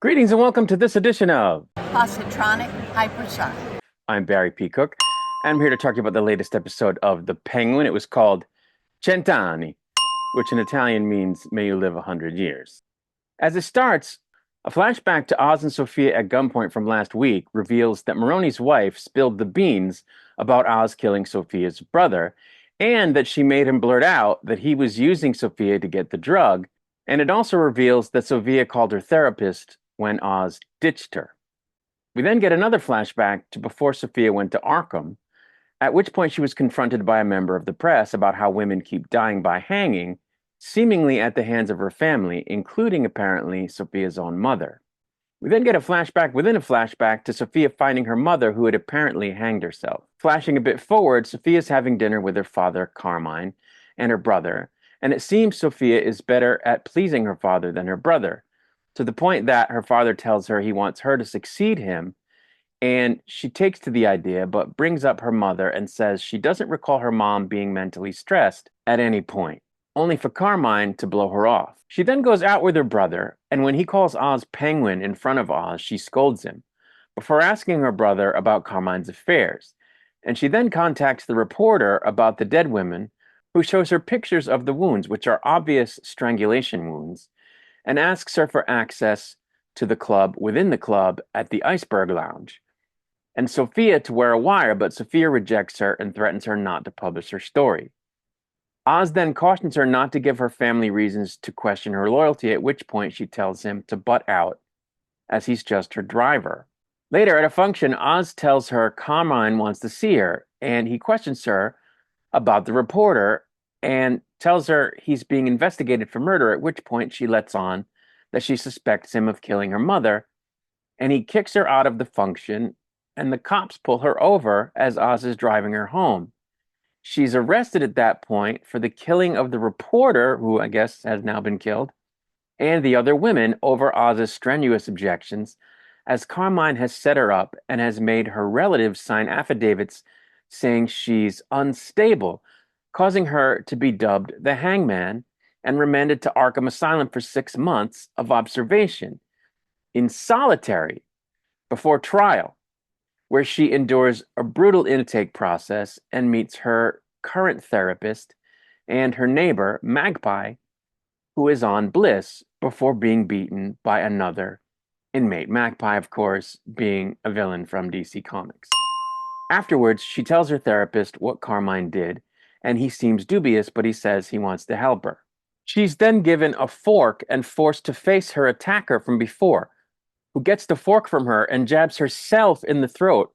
Greetings and welcome to this edition of Positronic Hypersonic. I'm Barry P. Cook, and I'm here to talk about the latest episode of The Penguin. It was called Cent'anni, which in Italian means may you live 100 years. As it starts, a flashback to Oz and Sophia at gunpoint from last week reveals that Maroni's wife spilled the beans about Oz killing Sophia's brother, and that she made him blurt out that he was using Sophia to get the drug. And it also reveals that Sophia called her therapist when Oz ditched her. We then get another flashback to before Sophia went to Arkham, at which point she was confronted by a member of the press about how women keep dying by hanging, seemingly at the hands of her family, including apparently Sophia's own mother. We then get a flashback within a flashback to Sophia finding her mother, who had apparently hanged herself. Flashing a bit forward, Sophia's having dinner with her father, Carmine, and her brother, and it seems Sophia is better at pleasing her father than her brother, to the point that her father tells her he wants her to succeed him, and she takes to the idea but brings up her mother and says she doesn't recall her mom being mentally stressed at any point, only for Carmine to blow her off. She then goes out with her brother, and when he calls Oz Penguin in front of Oz, she scolds him, before asking her brother about Carmine's affairs. And she then contacts the reporter about the dead women, who shows her pictures of the wounds, which are obvious strangulation wounds, and asks her for access to the club within the club at the Iceberg Lounge, and Sophia to wear a wire, but Sophia rejects her and threatens her not to publish her story. Oz then cautions her not to give her family reasons to question her loyalty, at which point she tells him to butt out, as he's just her driver. Later at a function, Oz tells her Carmine wants to see her, and he questions her about the reporter and tells her he's being investigated for murder, at which point she lets on that she suspects him of killing her mother, and he kicks her out of the function, and the cops pull her over as Oz is driving her home. She's arrested at that point for the killing of the reporter, who I guess has now been killed, and the other women over Oz's strenuous objections, as Carmine has set her up and has made her relatives sign affidavits saying she's unstable, causing her to be dubbed the Hangman and remanded to Arkham Asylum for 6 months of observation in solitary before trial, where she endures a brutal intake process and meets her current therapist and her neighbor, Magpie, who is on bliss before being beaten by another inmate. Magpie, of course, being a villain from DC Comics. Afterwards, she tells her therapist what Carmine did, and he seems dubious, but he says he wants to help her. She's then given a fork and forced to face her attacker from before, who gets the fork from her and jabs herself in the throat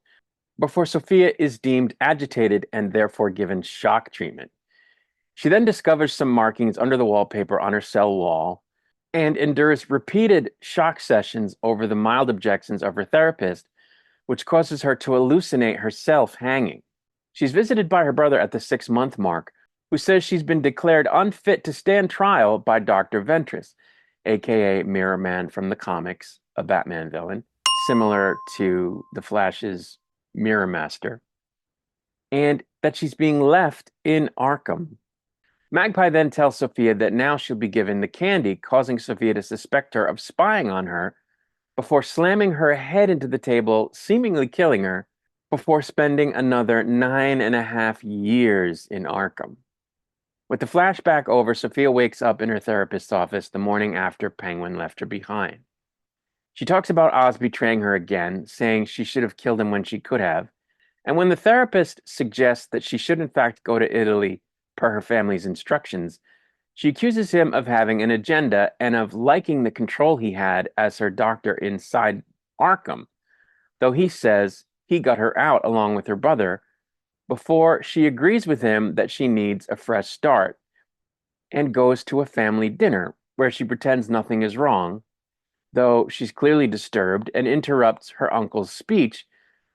before Sophia is deemed agitated and therefore given shock treatment. She then discovers some markings under the wallpaper on her cell wall and endures repeated shock sessions over the mild objections of her therapist, which causes her to hallucinate herself hanging. She's visited by her brother at the 6-month mark, who says she's been declared unfit to stand trial by Dr. Ventress, aka Mirror Man from the comics, a Batman villain, similar to the Flash's Mirror Master, and that she's being left in Arkham. Magpie then tells Sophia that now she'll be given the candy, causing Sophia to suspect her of spying on her, before slamming her head into the table, seemingly killing her, before spending another 9.5 years in Arkham. With the flashback over, Sophia wakes up in her therapist's office the morning after Penguin left her behind. She talks about Oz betraying her again, saying she should have killed him when she could have, and when the therapist suggests that she should in fact go to Italy per her family's instructions, she accuses him of having an agenda and of liking the control he had as her doctor inside Arkham, though he says he got her out along with her brother, before she agrees with him that she needs a fresh start and goes to a family dinner where she pretends nothing is wrong, though she's clearly disturbed, and interrupts her uncle's speech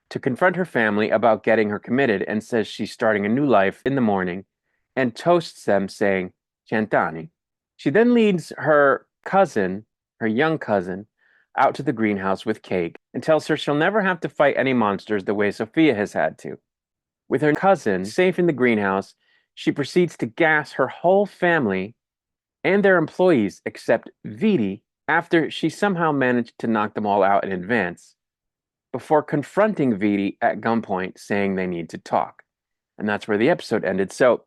to confront her family about getting her committed, and says she's starting a new life in the morning, and toasts them saying Cent'anni. She then leads her cousin, her young cousin, out to the greenhouse with cake and tells her she'll never have to fight any monsters the way Sophia has had to. With her cousin safe in the greenhouse, she proceeds to gas her whole family and their employees except Vidi after she somehow managed to knock them all out in advance before confronting Viti at gunpoint, saying they need to talk. And that's where the episode ended. So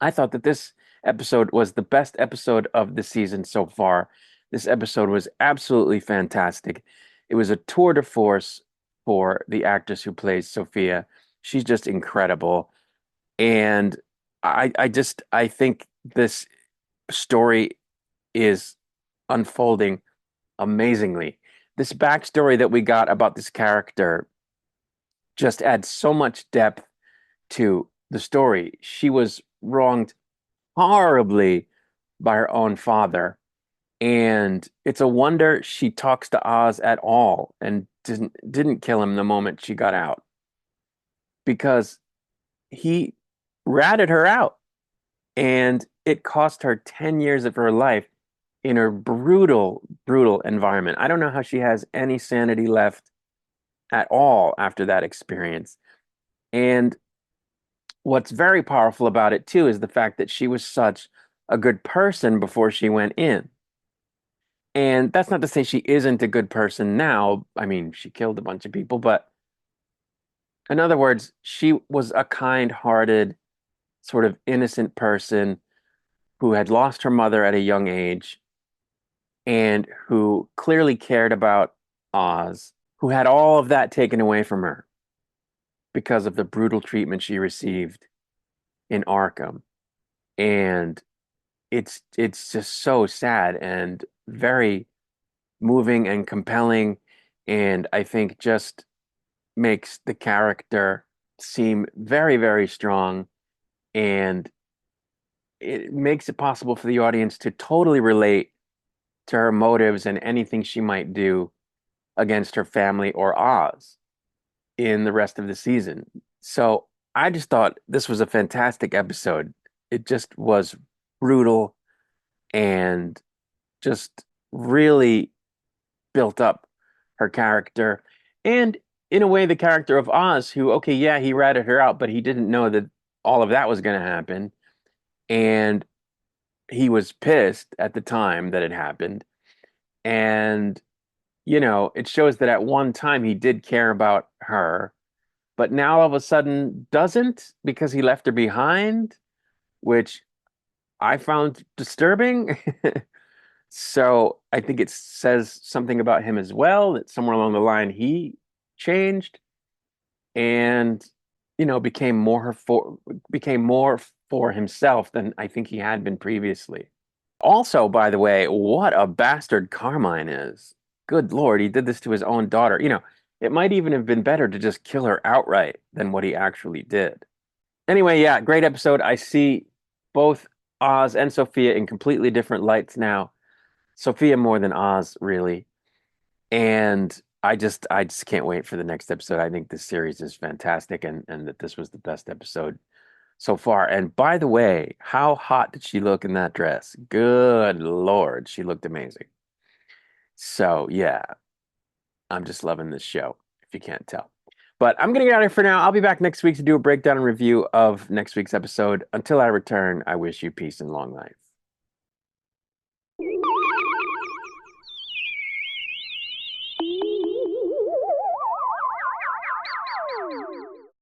I thought that this episode was the best episode of the season so far. This episode was absolutely fantastic. It was a tour de force for the actress who plays Sophia. She's just incredible. And I think this story is unfolding amazingly. This backstory that we got about this character just adds so much depth to the story. She was wronged horribly by her own father, and it's a wonder she talks to Oz at all and didn't kill him the moment she got out because he ratted her out, and it cost her 10 years of her life in a brutal, brutal environment. I don't know how she has any sanity left at all after that experience. And what's very powerful about it too is the fact that she was such a good person before she went in. And that's not to say she isn't a good person now. I mean, she killed a bunch of people, but in other words, she was a kind-hearted, sort of innocent person who had lost her mother at a young age and who clearly cared about Oz, who had all of that taken away from her because of the brutal treatment she received in Arkham. And it's just so sad and very moving and compelling, and I think just makes the character seem very, very strong, and it makes it possible for the audience to totally relate to her motives and anything she might do against her family or Oz in the rest of the season. So I just thought this was a fantastic episode. It just was brutal and just really built up her character. And in a way, the character of Oz, who, okay, yeah, he ratted her out, but he didn't know that all of that was going to happen. And he was pissed at the time that it happened. And, it shows that at one time he did care about her, but now all of a sudden doesn't because he left her behind, which I found disturbing. So I think it says something about him as well, that somewhere along the line he changed and became more for himself than I think he had been previously. Also, by the way, what a bastard Carmine is. Good Lord, he did this to his own daughter. It might even have been better to just kill her outright than what he actually did. Anyway, yeah, great episode. I see both Oz and Sophia in completely different lights now. Sophia more than Oz, really. And I just can't wait for the next episode. I think this series is fantastic and that this was the best episode so far. And by the way, how hot did she look in that dress? Good Lord, she looked amazing. So yeah, I'm just loving this show, if you can't tell. But I'm gonna get out of here for now. I'll be back next week to do a breakdown and review of next week's episode. Until I return, I wish you peace and long life.